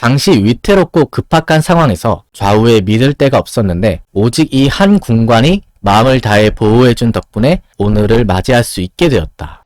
당시 위태롭고 급박한 상황에서 좌우에 믿을 데가 없었는데 오직 이 한 군관이 마음을 다해 보호해준 덕분에 오늘을 맞이할 수 있게 되었다.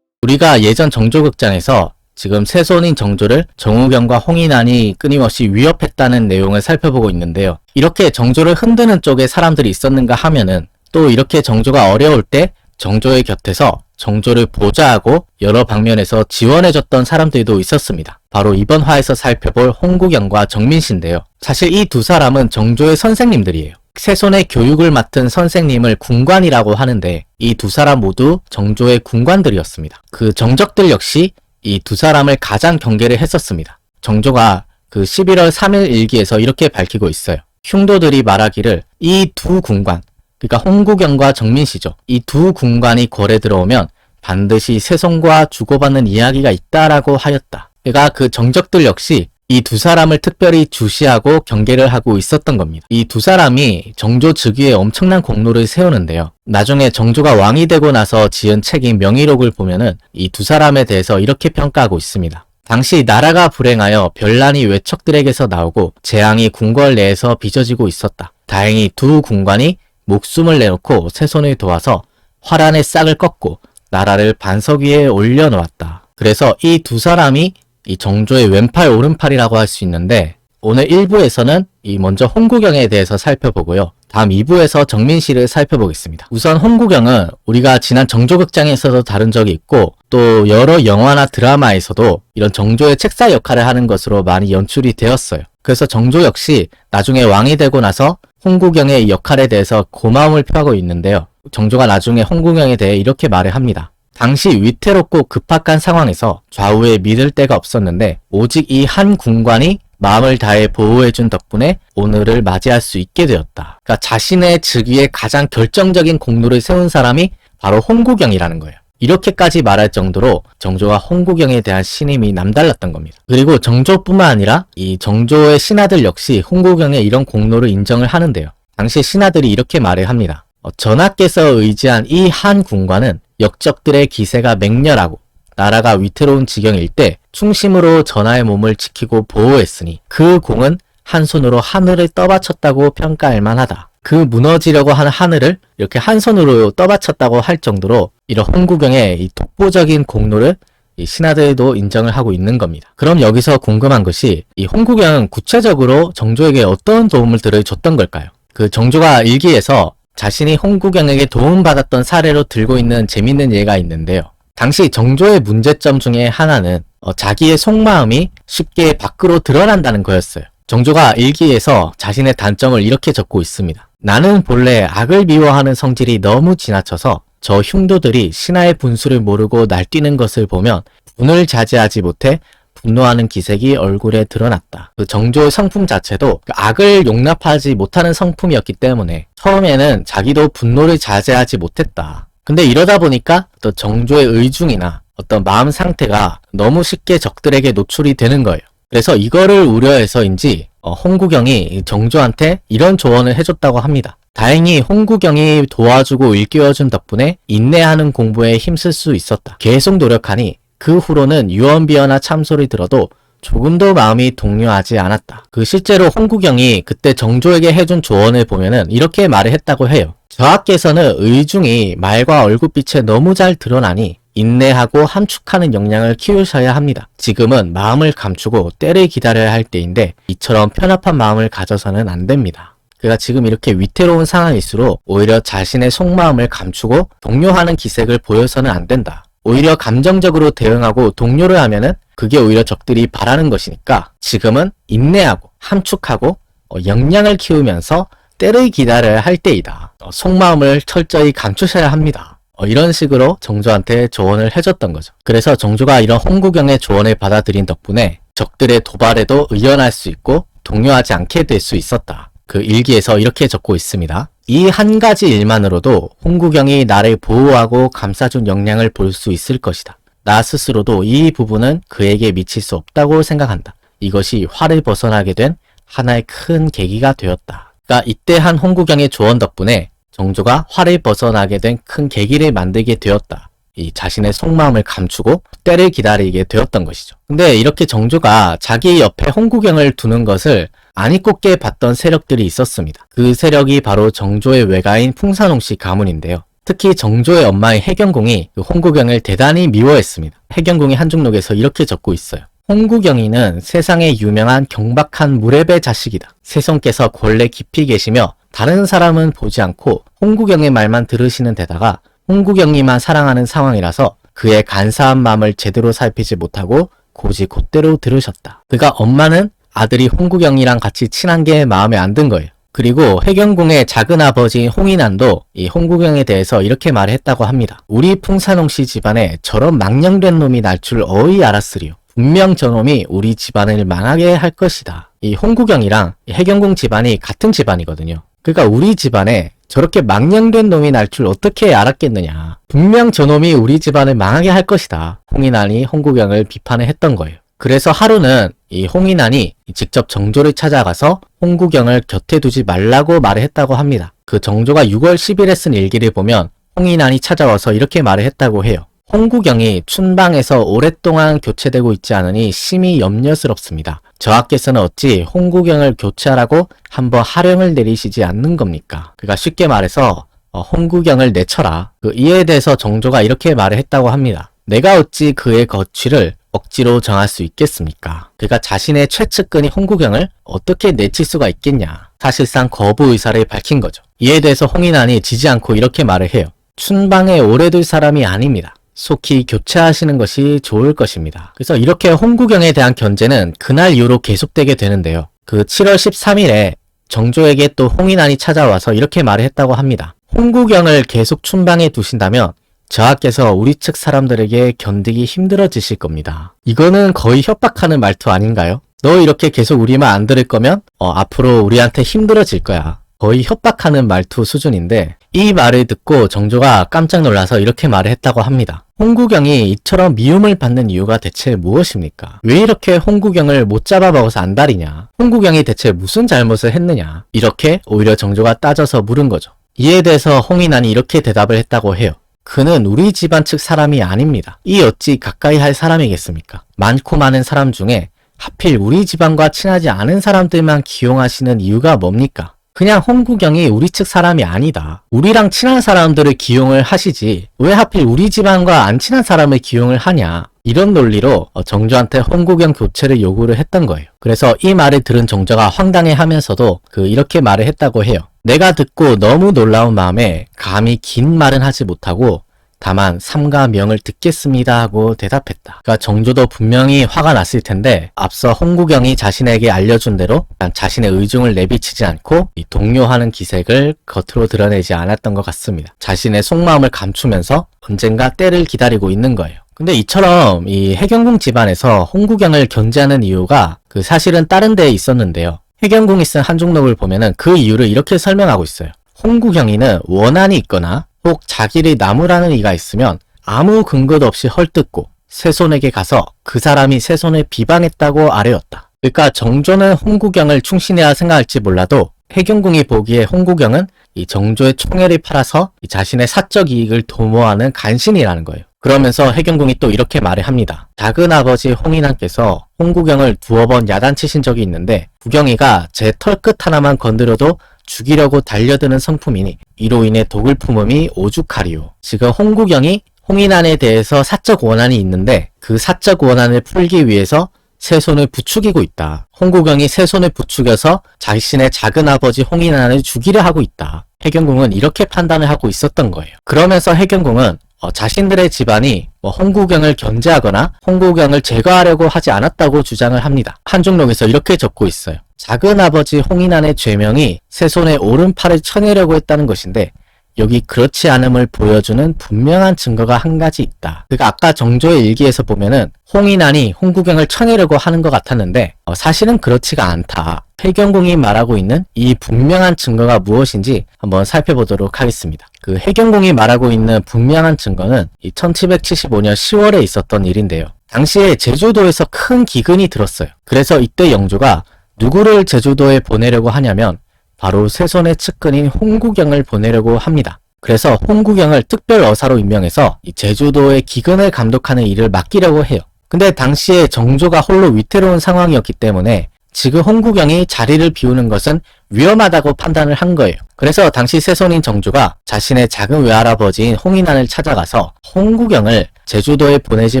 우리가 예전 정조극장에서 지금 세손인 정조를 정우경과 홍인안이 끊임없이 위협했다는 내용을 살펴보고 있는데요. 이렇게 정조를 흔드는 쪽에 사람들이 있었는가 하면은 또 이렇게 정조가 어려울 때 정조의 곁에서 정조를 보좌하고 여러 방면에서 지원해줬던 사람들도 있었습니다. 바로 이번 화에서 살펴볼 홍구경과 정민씨인데요. 사실 이 두 사람은 정조의 선생님들이에요. 세손의 교육을 맡은 선생님을 군관이라고 하는데 이 두 사람 모두 정조의 군관들이었습니다. 그 정적들 역시 이 두 사람을 가장 경계를 했었습니다. 정조가 그 11월 3일 일기에서 이렇게 밝히고 있어요. 흉도들이 말하기를 이 두 군관, 그러니까 홍구경과 정민씨죠. 이 두 군관이 궐에 들어오면 반드시 세손과 주고받는 이야기가 있다라고 하였다. 그러니까 그 정적들 역시 이 두 사람을 특별히 주시하고 경계를 하고 있었던 겁니다. 이 두 사람이 정조 즉위에 엄청난 공로를 세우는데요. 나중에 정조가 왕이 되고 나서 지은 책인 명의록을 보면은 이 두 사람에 대해서 이렇게 평가하고 있습니다. 당시 나라가 불행하여 변란이 외척들에게서 나오고 재앙이 궁궐 내에서 빚어지고 있었다. 다행히 두 군관이 목숨을 내놓고 세손을 도와서 화란의 싹을 꺾고 나라를 반석 위에 올려놓았다. 그래서 이 두 사람이 이 정조의 왼팔 오른팔이라고 할 수 있는데 오늘 1부에서는 이 먼저 홍구경에 대해서 살펴보고요. 다음 2부에서 정민씨를 살펴보겠습니다. 우선 홍구경은 우리가 지난 정조극장에서도 다룬 적이 있고 또 여러 영화나 드라마에서도 이런 정조의 책사 역할을 하는 것으로 많이 연출이 되었어요. 그래서 정조 역시 나중에 왕이 되고 나서 홍구경의 역할에 대해서 고마움을 표하고 있는데요. 정조가 나중에 홍구경에 대해 이렇게 말을 합니다. 당시 위태롭고 급박한 상황에서 좌우에 믿을 데가 없었는데 오직 이 한 군관이 마음을 다해 보호해준 덕분에 오늘을 맞이할 수 있게 되었다. 그러니까 자신의 즉위에 가장 결정적인 공로를 세운 사람이 바로 홍구경이라는 거예요. 이렇게까지 말할 정도로 정조와 홍구경에 대한 신임이 남달랐던 겁니다. 그리고 정조뿐만 아니라 이 정조의 신하들 역시 홍구경의 이런 공로를 인정을 하는데요. 당시 신하들이 이렇게 말을 합니다. 전하께서 의지한 이 한 군관은 역적들의 기세가 맹렬하고 나라가 위태로운 지경일 때 충심으로 전하의 몸을 지키고 보호했으니 그 공은 한 손으로 하늘을 떠받쳤다고 평가할 만하다. 그 무너지려고 하는 하늘을 이렇게 한 손으로 떠받쳤다고 할 정도로 이런 홍구경의 이 독보적인 공로를 이 신하들도 인정을 하고 있는 겁니다. 그럼 여기서 궁금한 것이 이 홍구경은 구체적으로 정조에게 어떤 도움을 들어줬던 걸까요? 그 정조가 일기에서 자신이 홍구경에게 도움받았던 사례로 들고 있는 재밌는 예가 있는데요. 당시 정조의 문제점 중에 하나는 자기의 속마음이 쉽게 밖으로 드러난다는 거였어요. 정조가 일기에서 자신의 단점을 이렇게 적고 있습니다. 나는 본래 악을 미워하는 성질이 너무 지나쳐서 저 흉도들이 신하의 분수를 모르고 날뛰는 것을 보면 분을 자제하지 못해 분노하는 기색이 얼굴에 드러났다. 그 정조의 성품 자체도 악을 용납하지 못하는 성품이었기 때문에 처음에는 자기도 분노를 자제하지 못했다. 근데 이러다 보니까 또 정조의 의중이나 어떤 마음 상태가 너무 쉽게 적들에게 노출이 되는 거예요. 그래서 이거를 우려해서인지 홍구경이 정조한테 이런 조언을 해줬다고 합니다. 다행히 홍구경이 도와주고 일깨워준 덕분에 인내하는 공부에 힘쓸 수 있었다. 계속 노력하니 그 후로는 유언비어나 참소를 들어도 조금도 마음이 동요하지 않았다. 그 실제로 홍구경이 그때 정조에게 해준 조언을 보면은 이렇게 말을 했다고 해요. 저하께서는 의중이 말과 얼굴빛에 너무 잘 드러나니 인내하고 함축하는 역량을 키우셔야 합니다. 지금은 마음을 감추고 때를 기다려야 할 때인데 이처럼 편협한 마음을 가져서는 안 됩니다. 그가 지금 이렇게 위태로운 상황일수록 오히려 자신의 속마음을 감추고 동요하는 기색을 보여서는 안 된다. 오히려 감정적으로 대응하고 동요를 하면은 그게 오히려 적들이 바라는 것이니까 지금은 인내하고 함축하고 역량을 키우면서 때를 기다려야 할 때이다. 속마음을 철저히 감추셔야 합니다. 이런 식으로 정조한테 조언을 해줬던 거죠. 그래서 정조가 이런 홍구경의 조언을 받아들인 덕분에 적들의 도발에도 의연할 수 있고 동요하지 않게 될 수 있었다. 그 일기에서 이렇게 적고 있습니다. 이 한 가지 일만으로도 홍구경이 나를 보호하고 감싸준 역량을 볼 수 있을 것이다. 나 스스로도 이 부분은 그에게 미칠 수 없다고 생각한다. 이것이 화를 벗어나게 된 하나의 큰 계기가 되었다. 그러니까 이때 한 홍구경의 조언 덕분에 정조가 화를 벗어나게 된 큰 계기를 만들게 되었다. 이 자신의 속마음을 감추고 때를 기다리게 되었던 것이죠. 근데 이렇게 정조가 자기 옆에 홍구경을 두는 것을 안입곱게 봤던 세력들이 있었습니다. 그 세력이 바로 정조의 외가인 풍산홍씨 가문인데요. 특히 정조의 엄마인 해경궁이 그 홍구경을 대단히 미워했습니다. 해경궁이 한중록에서 이렇게 적고 있어요. 홍구경이는 세상에 유명한 경박한 무례배 자식이다. 세손께서 권례 깊이 계시며 다른 사람은 보지 않고 홍구경의 말만 들으시는 데다가 홍구경이만 사랑하는 상황이라서 그의 간사한 마음을 제대로 살피지 못하고 고지 곧대로 들으셨다. 그가 엄마는 아들이 홍구경이랑 같이 친한 게 마음에 안 든 거예요. 그리고 해경궁의 작은아버지인 홍인안도 이 홍구경에 대해서 이렇게 말했다고 합니다. 우리 풍산홍씨 집안에 저런 망령된 놈이 날 줄 어이 알았으리요. 분명 저놈이 우리 집안을 망하게 할 것이다. 이 홍구경이랑 해경궁 집안이 같은 집안이거든요. 그러니까 우리 집안에 저렇게 망령된 놈이 날 줄 어떻게 알았겠느냐. 분명 저놈이 우리 집안을 망하게 할 것이다. 홍인안이 홍구경을 비판을 했던 거예요. 그래서 하루는 이 홍인안이 직접 정조를 찾아가서 홍구경을 곁에 두지 말라고 말을 했다고 합니다. 그 정조가 6월 10일에 쓴 일기를 보면 홍인안이 찾아와서 이렇게 말을 했다고 해요. 홍구경이 춘방에서 오랫동안 교체되고 있지 않으니 심히 염려스럽습니다. 저하께서는 어찌 홍구경을 교체하라고 한번 하령을 내리시지 않는 겁니까? 그러니까 쉽게 말해서 홍구경을 내쳐라. 이에 대해서 정조가 이렇게 말을 했다고 합니다. 내가 어찌 그의 거취를 억지로 정할 수 있겠습니까? 그가 자신의 최측근이 홍구경을 어떻게 내칠 수가 있겠냐. 사실상 거부 의사를 밝힌 거죠. 이에 대해서 홍인안이 지지 않고 이렇게 말을 해요. 춘방에 오래 둘 사람이 아닙니다. 속히 교체하시는 것이 좋을 것입니다. 그래서 이렇게 홍구경에 대한 견제는 그날 이후로 계속되게 되는데요. 그 7월 13일에 정조에게 또 홍인안이 찾아와서 이렇게 말을 했다고 합니다. 홍구경을 계속 춘방에 두신다면 저하께서 우리 측 사람들에게 견디기 힘들어지실 겁니다. 이거는 거의 협박하는 말투 아닌가요? 너 이렇게 계속 우리 말 안 들을 거면 앞으로 우리한테 힘들어질 거야. 거의 협박하는 말투 수준인데 이 말을 듣고 정조가 깜짝 놀라서 이렇게 말을 했다고 합니다. 홍구경이 이처럼 미움을 받는 이유가 대체 무엇입니까? 왜 이렇게 홍구경을 못 잡아먹어서 안달이냐? 홍구경이 대체 무슨 잘못을 했느냐? 이렇게 오히려 정조가 따져서 물은 거죠. 이에 대해서 홍인안이 이렇게 대답을 했다고 해요. 그는 우리 집안 측 사람이 아닙니다. 이 어찌 가까이 할 사람이겠습니까? 많고 많은 사람 중에 하필 우리 집안과 친하지 않은 사람들만 기용하시는 이유가 뭡니까? 그냥 홍구경이 우리 측 사람이 아니다. 우리랑 친한 사람들을 기용을 하시지 왜 하필 우리 집안과 안 친한 사람을 기용을 하냐. 이런 논리로 정조한테 홍구경 교체를 요구를 했던 거예요. 그래서 이 말을 들은 정조가 황당해하면서도 이렇게 말을 했다고 해요. 내가 듣고 너무 놀라운 마음에 감히 긴 말은 하지 못하고 다만 삼가 명을 듣겠습니다 하고 대답했다. 그러니까 정조도 분명히 화가 났을 텐데 앞서 홍구경이 자신에게 알려준 대로 자신의 의중을 내비치지 않고 이 동요하는 기색을 겉으로 드러내지 않았던 것 같습니다. 자신의 속마음을 감추면서 언젠가 때를 기다리고 있는 거예요. 근데 이처럼 이 해경궁 집안에서 홍구경을 견제하는 이유가 사실은 다른 데에 있었는데요. 해경궁이 쓴 한중록을 보면은 그 이유를 이렇게 설명하고 있어요. 홍구경이는 원한이 있거나 혹 자기를 나무라는 이가 있으면 아무 근거도 없이 헐뜯고 세손에게 가서 그 사람이 세손을 비방했다고 아뢰었다. 그러니까 정조는 홍구경을 충신해야 생각할지 몰라도 해경궁이 보기에 홍구경은 이 정조의 총애를 팔아서 이 자신의 사적 이익을 도모하는 간신이라는 거예요. 그러면서 해경궁이 또 이렇게 말을 합니다. 작은아버지 홍인환께서 홍구경을 두어 번 야단치신 적이 있는데 구경이가 제 털끝 하나만 건드려도 죽이려고 달려드는 성품이니 이로 인해 독을 품음이 오죽하리요. 지금 홍구경이 홍인환에 대해서 사적 원한이 있는데 그 사적 원한을 풀기 위해서 세손을 부추기고 있다. 홍구경이 세손을 부추겨서 자신의 작은아버지 홍인환을 죽이려 하고 있다. 해경궁은 이렇게 판단을 하고 있었던 거예요. 그러면서 해경궁은 자신들의 집안이 홍구경을 견제하거나 홍구경을 제거하려고 하지 않았다고 주장을 합니다. 한중록에서 이렇게 적고 있어요. 작은아버지 홍인환의 죄명이 세손의 오른팔을 쳐내려고 했다는 것인데 여기 그렇지 않음을 보여주는 분명한 증거가 한 가지 있다. 그러니까 아까 정조의 일기에서 보면은 홍인환이 홍구경을 쳐내려고 하는 것 같았는데 사실은 그렇지가 않다. 해경궁이 말하고 있는 이 분명한 증거가 무엇인지 한번 살펴보도록 하겠습니다. 해경궁이 말하고 있는 분명한 증거는 1775년 10월에 있었던 일인데요. 당시에 제주도에서 큰 기근이 들었어요. 그래서 이때 영조가 누구를 제주도에 보내려고 하냐면 바로 세손의 측근인 홍구경을 보내려고 합니다. 그래서 홍구경을 특별 어사로 임명해서 이 제주도의 기근을 감독하는 일을 맡기려고 해요. 근데 당시에 정조가 홀로 위태로운 상황이었기 때문에 지금 홍구경이 자리를 비우는 것은 위험하다고 판단을 한 거예요. 그래서 당시 세손인 정조가 자신의 작은 외할아버지인 홍인환을 찾아가서 홍구경을 제주도에 보내지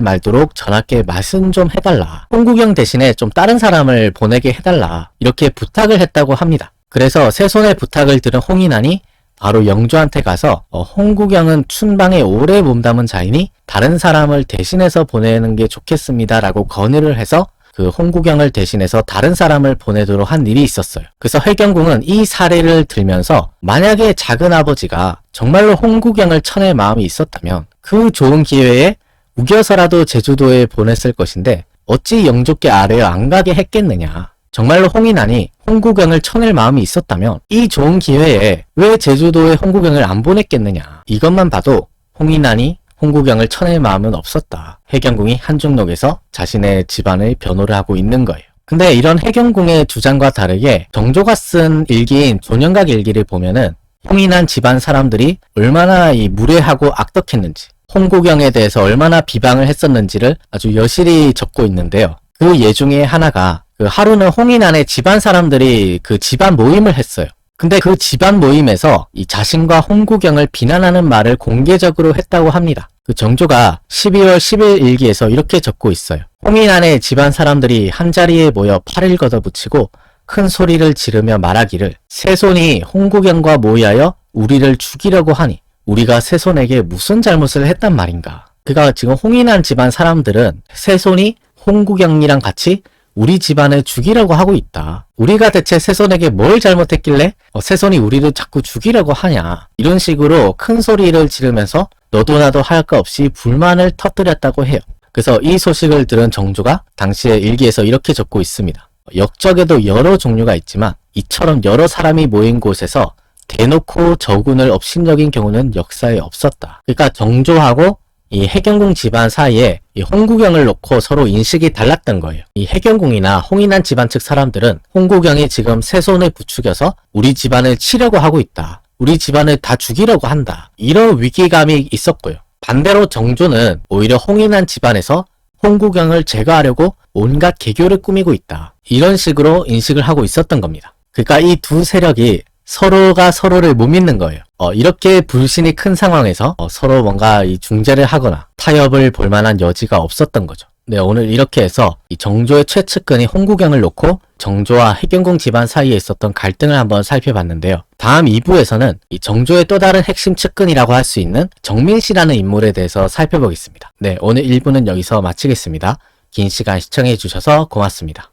말도록 전하께 말씀 좀 해달라. 홍구경 대신에 좀 다른 사람을 보내게 해달라. 이렇게 부탁을 했다고 합니다. 그래서 세손의 부탁을 들은 홍인환이 바로 영조한테 가서 홍구경은 춘방에 오래 몸담은 자이니 다른 사람을 대신해서 보내는 게 좋겠습니다 라고 건의를 해서 그 홍구경을 대신해서 다른 사람을 보내도록 한 일이 있었어요. 그래서 해경궁은 이 사례를 들면서 만약에 작은아버지가 정말로 홍구경을 쳐낼 마음이 있었다면 그 좋은 기회에 우겨서라도 제주도에 보냈을 것인데 어찌 영조께 아뢰어 안 가게 했겠느냐. 정말로 홍인환이 홍구경을 쳐낼 마음이 있었다면 이 좋은 기회에 왜 제주도에 홍구경을 안 보냈겠느냐. 이것만 봐도 홍인환이 홍구경을 쳐낼 마음은 없었다. 해경궁이 한중록에서 자신의 집안의 변호를 하고 있는 거예요. 근데 이런 해경궁의 주장과 다르게 정조가 쓴 일기인 조년각 일기를 보면은 홍인환 집안 사람들이 얼마나 이 무례하고 악덕했는지, 홍구경에 대해서 얼마나 비방을 했었는지를 아주 여실히 적고 있는데요. 그 예 중에 하나가 하루는 홍인환의 집안 사람들이 그 집안 모임을 했어요. 근데 그 집안 모임에서 이 자신과 홍구경을 비난하는 말을 공개적으로 했다고 합니다. 그 정조가 12월 10일 일기에서 이렇게 적고 있어요. 홍인환의 집안 사람들이 한자리에 모여 팔을 걷어붙이고 큰 소리를 지르며 말하기를 세손이 홍구경과 모의하여 우리를 죽이려고 하니 우리가 세손에게 무슨 잘못을 했단 말인가. 그가 지금 홍인환 집안 사람들은 세손이 홍구경이랑 같이 우리 집안을 죽이려고 하고 있다. 우리가 대체 세손에게 뭘 잘못했길래 세손이 우리를 자꾸 죽이려고 하냐. 이런 식으로 큰 소리를 지르면서 너도 나도 할 거 없이 불만을 터뜨렸다고 해요. 그래서 이 소식을 들은 정조가 당시에 일기에서 이렇게 적고 있습니다. 역적에도 여러 종류가 있지만 이처럼 여러 사람이 모인 곳에서 대놓고 저군을 업신여긴 경우는 역사에 없었다. 그러니까 정조하고 이 해경궁 집안 사이에 이 홍구경을 놓고 서로 인식이 달랐던 거예요. 이 해경궁이나 홍인환 집안 측 사람들은 홍구경이 지금 세손을 부추겨서 우리 집안을 치려고 하고 있다. 우리 집안을 다 죽이려고 한다. 이런 위기감이 있었고요. 반대로 정조는 오히려 홍인환 집안에서 홍구경을 제거하려고 온갖 개교를 꾸미고 있다. 이런 식으로 인식을 하고 있었던 겁니다. 그러니까 이 두 세력이 서로가 서로를 못 믿는 거예요. 이렇게 불신이 큰 상황에서 서로 뭔가 이 중재를 하거나 타협을 볼 만한 여지가 없었던 거죠. 네, 오늘 이렇게 해서 이 정조의 최측근이 홍구경을 놓고 정조와 해경궁 집안 사이에 있었던 갈등을 한번 살펴봤는데요. 다음 2부에서는 이 정조의 또 다른 핵심 측근이라고 할 수 있는 정민씨라는 인물에 대해서 살펴보겠습니다. 네, 오늘 1부는 여기서 마치겠습니다. 긴 시간 시청해 주셔서 고맙습니다.